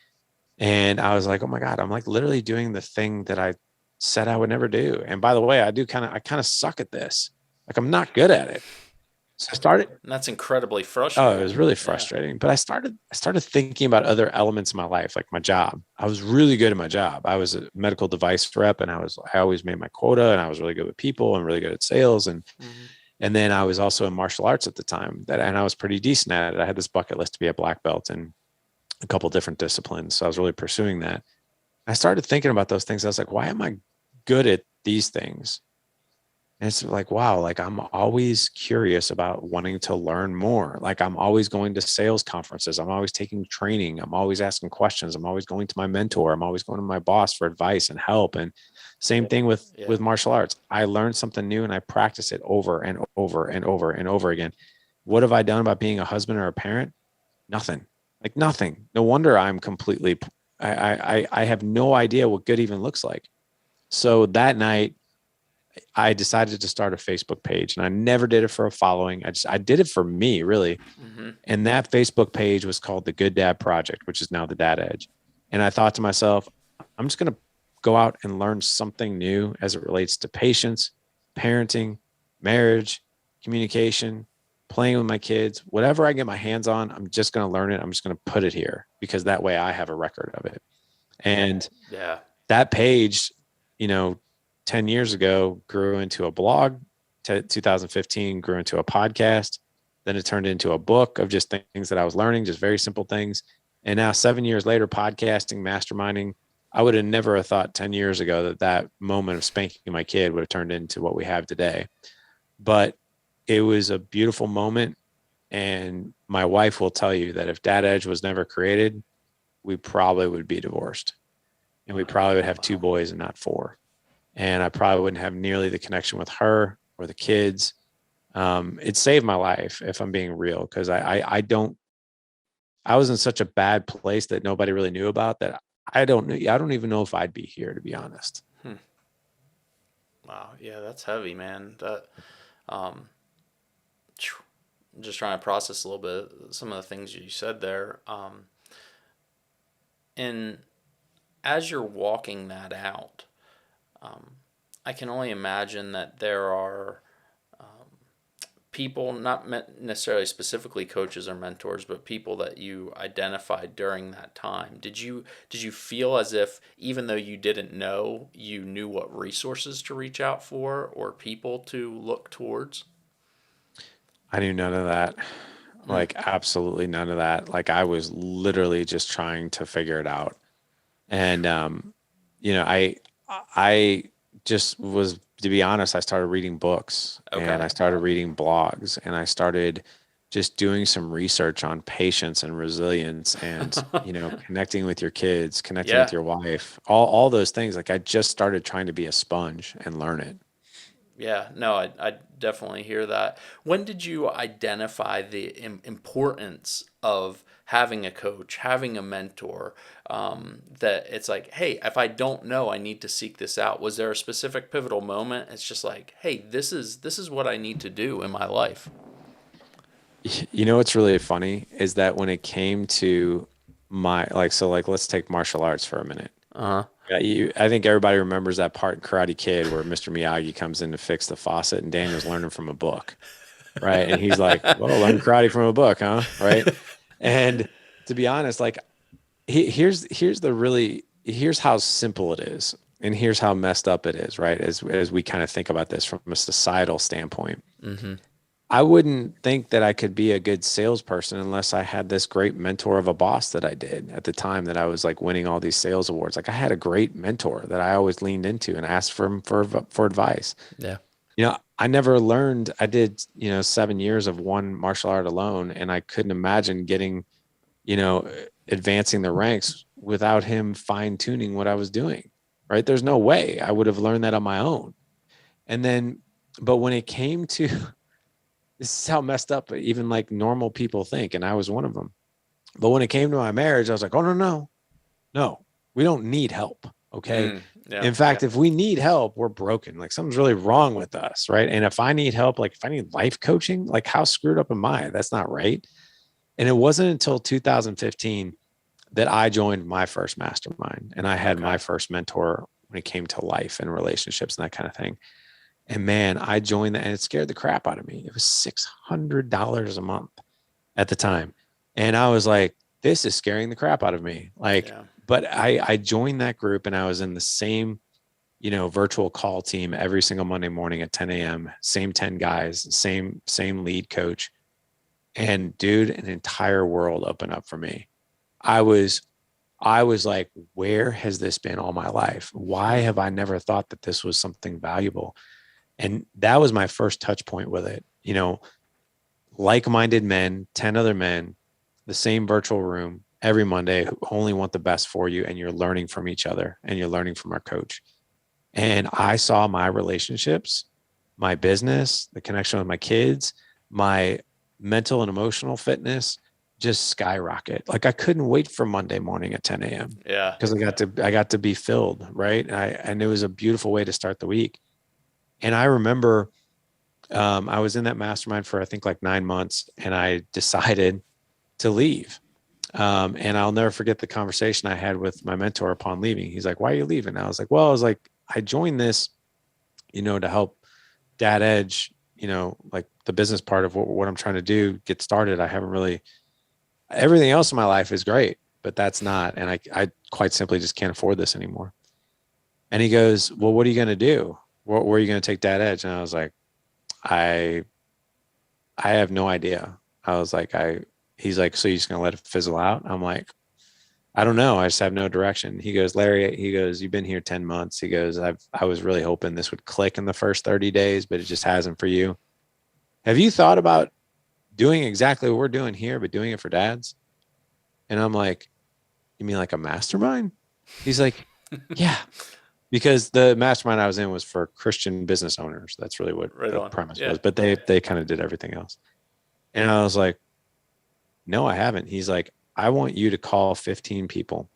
And I was like, oh my God, I'm like literally doing the thing that I said I would never do. And by the way, I kind of suck at this. Like I'm not good at it. So I started, And that's incredibly oh, it was frustrating. really Yeah. frustrating. But I started thinking about other elements of my life, like my job. I was really good at my job. I was a medical device rep and I always made my quota and I was really good with people and really good at sales. Hmm. And then I was also in martial arts at the time and I was pretty decent at it. I had this bucket list to be a black belt in a couple different disciplines. So I was really pursuing that. I started thinking about those things. I was like, why am I good at these things? And it's like, wow, like I'm always curious about wanting to learn more. Like I'm always going to sales conferences. I'm always taking training. I'm always asking questions. I'm always going to my mentor. I'm always going to my boss for advice and help. And same thing Yeah. with martial arts. I learned something new and I practice it over and over and over and over again. What have I done about being a husband or a parent? Nothing. Like nothing. No wonder I'm completely I have no idea what good even looks like. So that night I decided to start a Facebook page and I never did it for a following. I did it for me really. Hmm. And that Facebook page was called the Good Dad Project, which is now the Dad Edge. And I thought to myself, I'm just going to go out and learn something new as it relates to patience, parenting, marriage, communication, playing with my kids, whatever I get my hands on, I'm just going to learn it. I'm just going to put it here because that way I have a record of it. And Yeah. that page, you know, 10 years ago grew into a blog. 2015 grew into a podcast. Then it turned into a book of just things that I was learning, just very simple things. And now 7 years later, podcasting, masterminding, I would have never have thought 10 years ago that that moment of spanking my kid would have turned into what we have today. But it was a beautiful moment. And my wife will tell you that if Dad Edge was never created, we probably would be divorced and we probably would have two Wow. boys and not four. And I probably wouldn't have nearly the connection with her or the kids. It saved my life if I'm being real, because I don't, I was in such a bad place that nobody really knew about that. I don't even know if I'd be here, to be honest. Hmm. Wow. Yeah, that's heavy, man. That um phew. I'm just trying to process a little bit some of the things you said there. And as you're walking that out, um, I can only imagine that there are people, not necessarily specifically coaches or mentors, but people that you identified during that time. Did you feel as if even though you didn't know, you knew what resources to reach out for or people to look towards? I knew none of that. Mm. Like absolutely none of that. Like I was literally just trying to figure it out. And you know, I just was, to be honest, I started reading books and I Okay. started reading blogs and I started just doing some research on patience and resilience and, you know, connecting with your kids, connecting with Yeah. your wife, all those things. Like I just started trying to be a sponge and learn it. Yeah, no, I definitely hear that. When did you identify the importance of having a coach, having a mentor? That it's like, hey, if I don't know, I need to seek this out. Was there a specific pivotal moment? It's just like, hey, this is what I need to do in my life. You know what's really funny is that when it came to my like so like let's take martial arts for a minute. Uh huh. Yeah, I think everybody remembers that part in Karate Kid where Mr. Miyagi comes in to fix the faucet and Daniel's learning from a book, right? And he's like, "Well, learn karate from a book, huh?" Right? And to be honest, like here's how simple it is, and here's how messed up it is, right? As we kind of think about this from a societal standpoint. Mm-hmm. I wouldn't think that I could be a good salesperson unless I had this great mentor of a boss that I did at the time that I was like winning all these sales awards. Like I had a great mentor that I always leaned into and asked for him for advice. Yeah. You know, I never learned. I did, you know, 7 years of one martial art alone, and I couldn't imagine getting, you know, advancing the ranks without him fine tuning what I was doing. Right? There's no way I would have learned that on my own. And then, but when it came to this is how messed up even like normal people think. And I was one of them. But when it came to my marriage, I was like, oh, no, no, no, we don't need help. Okay. Yeah. In fact, if we need help, we're broken. Like something's really wrong with us. Right. And if I need help, like if I need life coaching, like how screwed up am I? That's not right. And it wasn't until 2015 that I joined my first mastermind and I had Okay. my first mentor when it came to life and relationships and that kind of thing. And man, I joined that and it scared the crap out of me. It was $600 a month at the time. And I was like, this is scaring the crap out of me. Like, Yeah. but I joined that group and I was in the same, virtual call team every single Monday morning at 10 a.m. Same 10 guys, same lead coach. And dude, an entire world opened up for me. I was I was like, where has this been all my life? Why have I never thought that this was something valuable? And that was my first touch point with it. Like-minded men, 10 other men, the same virtual room every Monday who only want the best for you. And you're learning from each other and you're learning from our coach. And I saw my relationships, my business, the connection with my kids, my mental and emotional fitness just skyrocket. Like I couldn't wait for Monday morning at 10 a.m. Yeah. because I got to be filled, right? And it was a beautiful way to start the week. And I remember I was in that mastermind for I think like 9 months, and I decided to leave. And I'll never forget the conversation I had with my mentor upon leaving. He's like, "Why are you leaving?" I was like, "Well, I joined this, to help Dad Edge, like the business part of what I'm trying to do get started. I haven't really everything else in my life is great, but that's not, and I quite simply just can't afford this anymore." And he goes, "Well, what are you going to do? Where are you going to take Dad Edge?" And I was like, I I have no idea. I was like, he's like, "So you're just gonna let it fizzle out?" I'm like, "I don't know. I just have no direction." He goes, "Larry," he goes, "You've been here 10 months." He goes, I was really hoping this would click in the first 30 days, but it just hasn't for you. Have you thought about doing exactly what we're doing here, but doing it for dads?" And I'm like, "You mean like a mastermind?" He's like, "Yeah." Because the mastermind I was in was for Christian business owners. That's really what Right the on. premise Yeah. was. But they kind of did everything else. And I was like, "No, I haven't." He's like, "I want you to call 15 people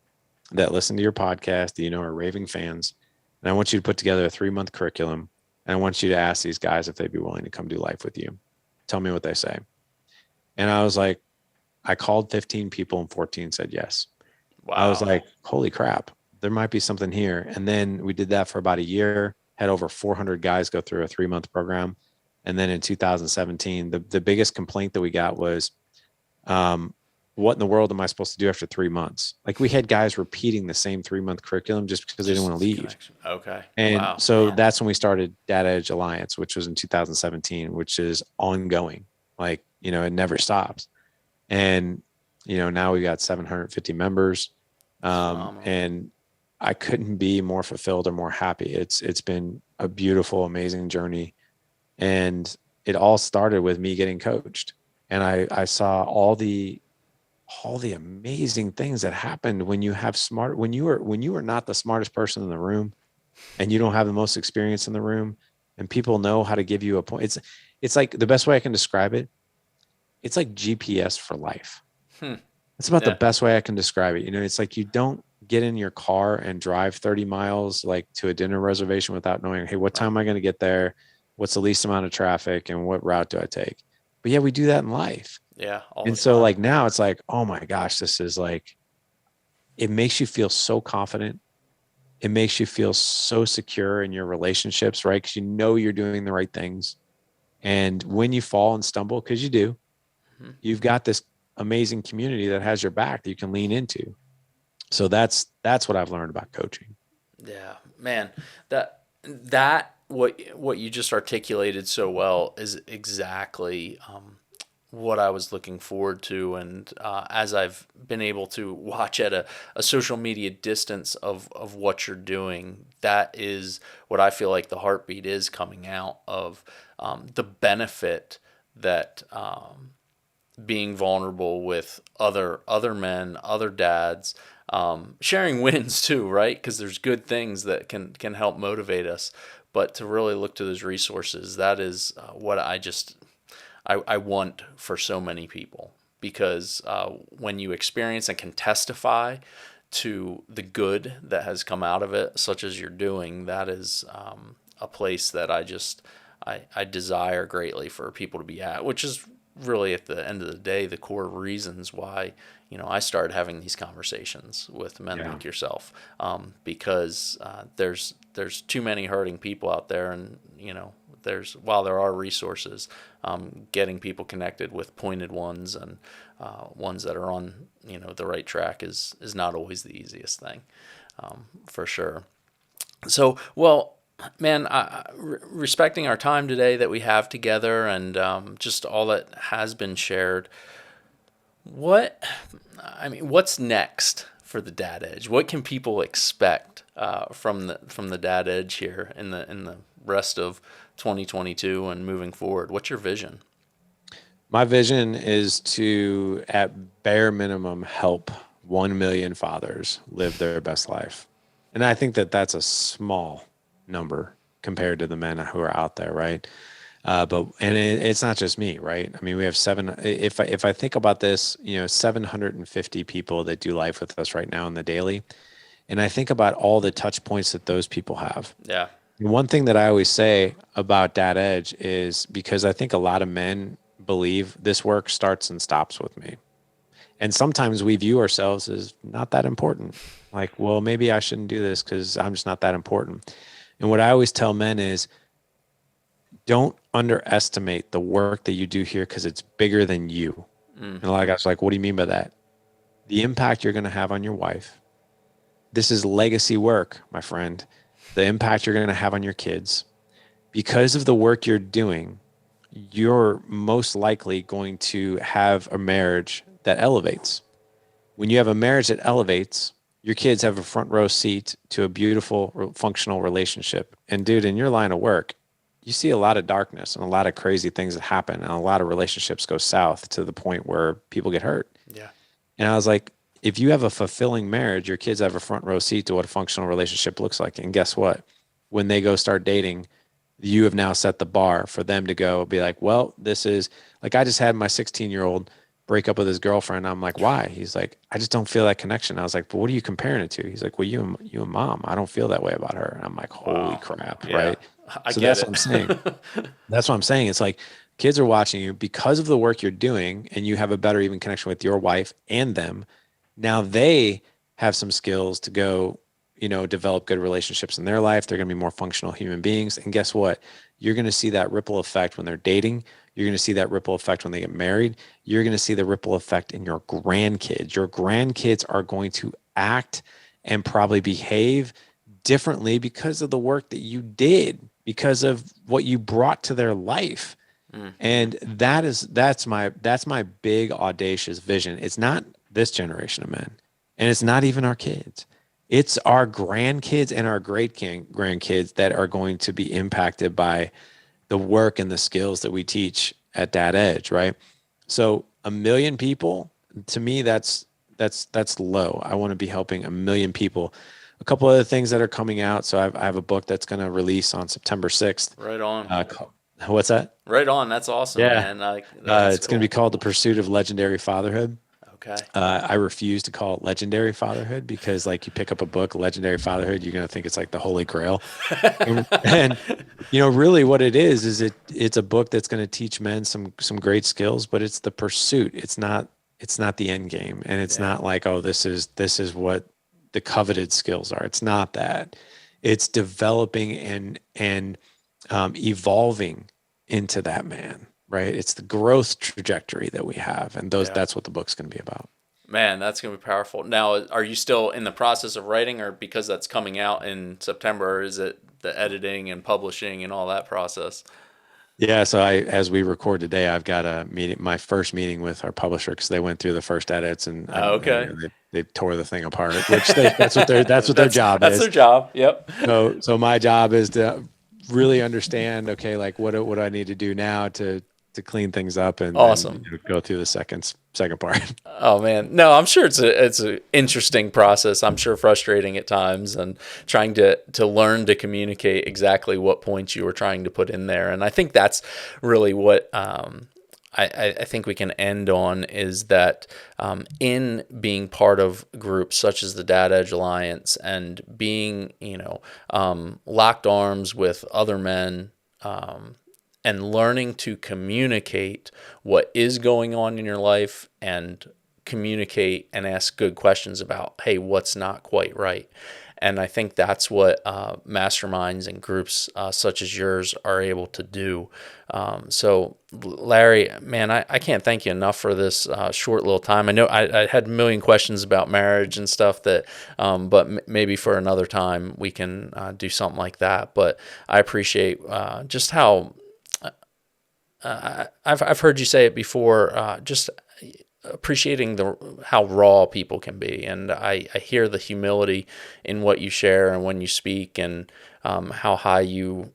that listen to your podcast that are raving fans. And I want you to put together a 3-month curriculum. And I want you to ask these guys if they'd be willing to come do life with you. Tell me what they say." And I was like, I called 15 people and 14 said yes. I was Wow. like, holy crap, there might be something here. And then we did that for about a year, had over 400 guys go through a 3-month program. And then in 2017, the biggest complaint that we got was, what in the world am I supposed to do after 3 months? Like we had guys repeating the same 3-month curriculum just because they didn't want to Just leave. connection. Okay. And Wow. so that's when we started Data Edge Alliance, which was in 2017, which is ongoing. Like, it never stops. And, now we got 750 members. It's phenomenal. And I couldn't be more fulfilled or more happy. It's been a beautiful, amazing journey. And it all started with me getting coached. And I saw all the amazing things that happened when you are not the smartest person in the room and you don't have the most experience in the room and people know how to give you a point. It's like the best way I can describe it. It's like GPS for life. Hmm. It's about the Yeah. best way I can describe it. It's like you don't get in your car and drive 30 miles like to a dinner reservation without knowing, hey, what time Right. am I going to get there? What's the least amount of traffic and what route do I take? But yeah, we do that in life. Yeah. All the And so time. like now it's like, oh my gosh, this is like, it makes you feel so confident. It makes you feel so secure in your relationships, right? Because you're doing the right things. And when you fall and stumble, because you do, Mhm. you've got this amazing community that has your back that you can lean into. So that's what I've learned about coaching. Yeah, man, that what you just articulated so well is exactly what I was looking forward to, and as I've been able to watch at a social media distance of what you're doing, that is what I feel like the heartbeat is coming out of the benefit that being vulnerable with other men, other dads, sharing wins too, right? Because there's good things that can help motivate us, but to really look to those resources, that is what I want for so many people, because when you experience and can testify to the good that has come out of it, such as you're doing, that is a place that I desire greatly for people to be at, which is really at the end of the day the core reasons why I started having these conversations with men Yeah. like yourself, because there's too many hurting people out there, and while there are resources, getting people connected with pointed ones, and ones that are on the right track is not always the easiest thing, for sure. So, well, man, respecting our time today that we have together, and just all that has been shared, what's next for the Dad Edge? What can people expect from the Dad Edge here in the rest of 2022 and moving forward? What's your vision? My vision is to, at bare minimum, help 1 million fathers live their best life. And I think that that's a small number compared to the men who are out there, right? It's not just me, right? I mean, we have seven. If I think about this, 750 people that do life with us right now in the daily, and I think about all the touch points that those people have. Yeah. One thing that I always say about Dad Edge is, because I think a lot of men believe this work starts and stops with me. And sometimes we view ourselves as not that important. Like, well, maybe I shouldn't do this because I'm just not that important. And what I always tell men is, don't underestimate the work that you do here, because it's bigger than you. And a lot of guys are like, what do you mean by that? The impact you're going to have on your wife. This is legacy work, my friend. The impact you're going to have on your kids. Because of the work you're doing, you're most likely going to have a marriage that elevates. When you have a marriage that elevates, your kids have a front row seat to a beautiful, functional relationship. And dude, in your line of work, you see a lot of darkness and a lot of crazy things that happen, and a lot of relationships go south to the point where people get hurt. Yeah. And I was like, if you have a fulfilling marriage, your kids have a front row seat to what a functional relationship looks like. And guess what? When they go start dating, you have now set the bar for them to go be like, well, this is like, I just had my 16-year-old break up with his girlfriend. I'm like, why? He's like, I just don't feel that connection. I was like, but what are you comparing it to? He's like, well, you and mom, I don't feel that way about her. And I'm like, holy crap. Yeah. Right. I So get that's it. what I'm saying. That's what I'm saying. It's like, kids are watching you because of the work you're doing, and you have a better even connection with your wife and them. Now they have some skills to go, develop good relationships in their life. They're going to be more functional human beings. And guess what? You're going to see that ripple effect when they're dating. You're going to see that ripple effect when they get married. You're going to see the ripple effect in your grandkids. Your grandkids are going to act and probably behave differently because of the work that you did, because of what you brought to their life. And that's my big audacious vision. It's not this generation of men, and it's not even our kids. It's our grandkids and our great grandkids that are going to be impacted by the work and the skills that we teach at Dad Edge, right? So 1 million people, to me, that's low. I want to be helping 1 million people. A couple other things that are coming out. So I have a book that's going to release on September 6th. Right on. What's that? Right on. That's awesome, Yeah. man. That's It's going to be called The Pursuit of Legendary Fatherhood. Okay. I refuse to call it Legendary Fatherhood, because like, you pick up a book, Legendary Fatherhood, you're going to think it's like the Holy Grail. and really what it is it's a book that's going to teach men some great skills, but it's the pursuit. It's not the end game. And it's not like, oh, this is what the coveted skills are. It's not that. It's developing and evolving into that man. Right. It's the growth trajectory that we have. And that's what the book's going to be about. Man, that's going to be powerful. Now, are you still in the process of writing, or because that's coming out in September, or is it the editing and publishing and all that process? Yeah. So as we record today, I've got my first meeting with our publisher, because they went through the first edits, and Okay. they tore the thing apart, which that's what their job That's is. their job. Yep. So my job is to really understand, okay, like what do I need to do now to clean things up and Awesome. go through the second part. Oh man, no, I'm sure it's a interesting process. I'm sure frustrating at times, and trying to learn to communicate exactly what points you were trying to put in there. And I think that's really what I think we can end on is that in being part of groups such as the Dad Edge Alliance and being, locked arms with other men, and learning to communicate what is going on in your life and communicate and ask good questions about, hey, what's not quite right. And I think that's what masterminds and groups such as yours are able to do. So, Larry, man, I can't thank you enough for this short little time. I know I had a million questions about marriage and stuff but maybe for another time we can do something like that. But I appreciate just how I've heard you say it before, just appreciating how raw people can be, and I hear the humility in what you share and when you speak, and how high you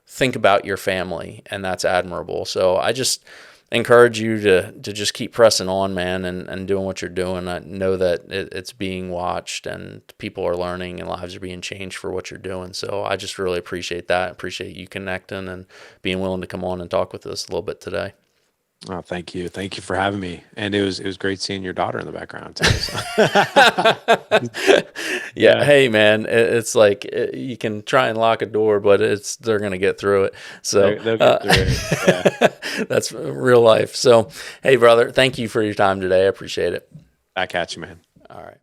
think about your family, and that's admirable. So I just encourage you to just keep pressing on, man, and doing what you're doing. I know that it's being watched and people are learning and lives are being changed for what you're doing. So I just really appreciate that. I appreciate you connecting and being willing to come on and talk with us a little bit today. Oh, thank you. Thank you for having me. And it was great seeing your daughter in the background too. So. Yeah. Hey, man, it's like you can try and lock a door, but they're going to get through it. So they'll get through it. Yeah. That's real life. So, hey, brother, thank you for your time today. I appreciate it. Back at you, man. All right.